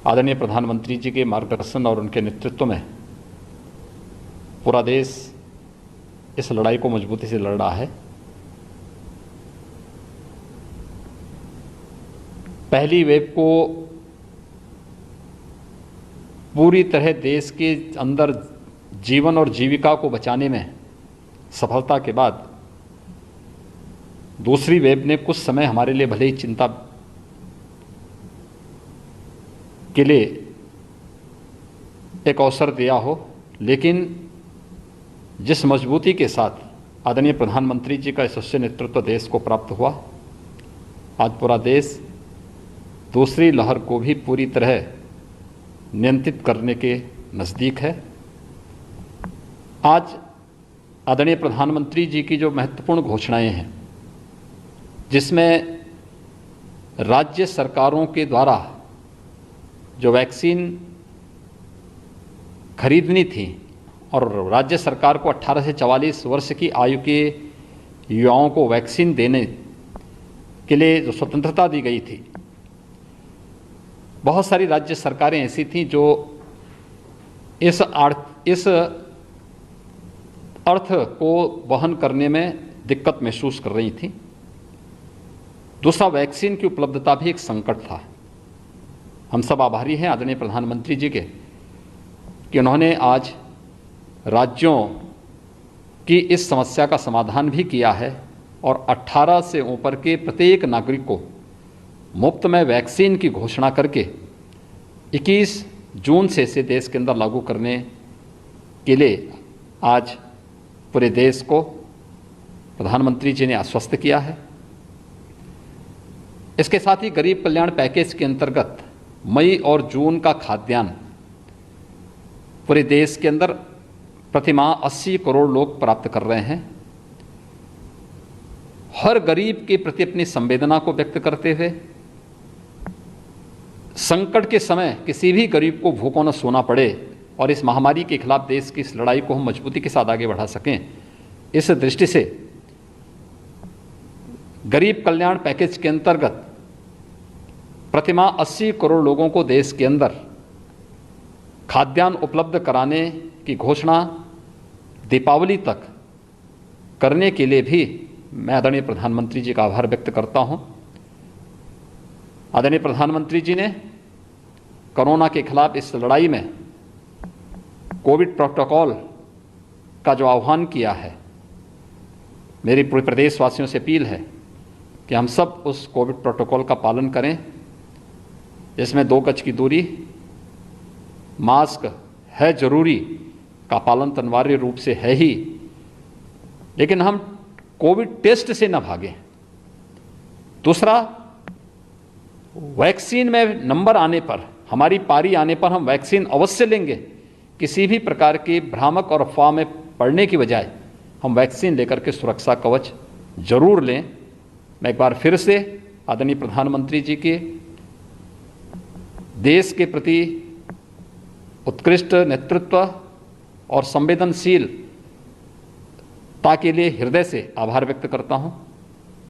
आदरणीय प्रधानमंत्री जी के मार्गदर्शन और उनके नेतृत्व में पूरा देश इस लड़ाई को मजबूती से लड़ रहा है। पहली वेव को पूरी तरह देश के अंदर जीवन और जीविका को बचाने में सफलता के बाद दूसरी वेव ने कुछ समय हमारे लिए भले ही चिंता के लिए एक अवसर दिया हो, लेकिन जिस मजबूती के साथ आदरणीय प्रधानमंत्री जी का यशस्वी नेतृत्व देश को प्राप्त हुआ, आज पूरा देश दूसरी लहर को भी पूरी तरह नियंत्रित करने के नज़दीक है। आज आदरणीय प्रधानमंत्री जी की जो महत्वपूर्ण घोषणाएं हैं, जिसमें राज्य सरकारों के द्वारा जो वैक्सीन खरीदनी थी और राज्य सरकार को 18 से 44 वर्ष की आयु के युवाओं को वैक्सीन देने के लिए जो स्वतंत्रता दी गई थी, बहुत सारी राज्य सरकारें ऐसी थीं जो इस अर्थ को वहन करने में दिक्कत महसूस कर रही थीं। दूसरा, वैक्सीन की उपलब्धता भी एक संकट था। हम सब आभारी हैं आदरणीय प्रधानमंत्री जी के कि उन्होंने आज राज्यों की इस समस्या का समाधान भी किया है और 18 से ऊपर के प्रत्येक नागरिक को मुफ्त में वैक्सीन की घोषणा करके 21 जून से इसे देश के अंदर लागू करने के लिए आज पूरे देश को प्रधानमंत्री जी ने आश्वस्त किया है। इसके साथ ही गरीब कल्याण पैकेज के अंतर्गत मई और जून का खाद्यान्न पूरे देश के अंदर प्रतिमाह 80 करोड़ लोग प्राप्त कर रहे हैं। हर गरीब के प्रति अपनी संवेदना को व्यक्त करते हुए संकट के समय किसी भी गरीब को भूखों न सोना पड़े और इस महामारी के खिलाफ देश की इस लड़ाई को हम मजबूती के साथ आगे बढ़ा सकें, इस दृष्टि से गरीब कल्याण पैकेज के अंतर्गत प्रतिमाह 80 करोड़ लोगों को देश के अंदर खाद्यान्न उपलब्ध कराने की घोषणा दीपावली तक करने के लिए भी मैं आदरणीय प्रधानमंत्री जी का आभार व्यक्त करता हूं। आदरणीय प्रधानमंत्री जी ने कोरोना के खिलाफ इस लड़ाई में कोविड प्रोटोकॉल का जो आह्वान किया है, मेरी पूरे प्रदेशवासियों से अपील है कि हम सब उस कोविड प्रोटोकॉल का पालन करें, जिसमें 2 गज की दूरी, मास्क है जरूरी का पालन तो अनिवार्य रूप से है ही, लेकिन हम कोविड टेस्ट से न भागें। दूसरा, वैक्सीन में नंबर आने पर, हमारी पारी आने पर हम वैक्सीन अवश्य लेंगे। किसी भी प्रकार की भ्रामक और अफवाह में पड़ने की बजाय हम वैक्सीन लेकर के सुरक्षा कवच जरूर लें। मैं एक बार फिर से आदरणीय प्रधानमंत्री जी के देश के प्रति उत्कृष्ट नेतृत्व और संवेदनशीलता के लिए हृदय से आभार व्यक्त करता हूं।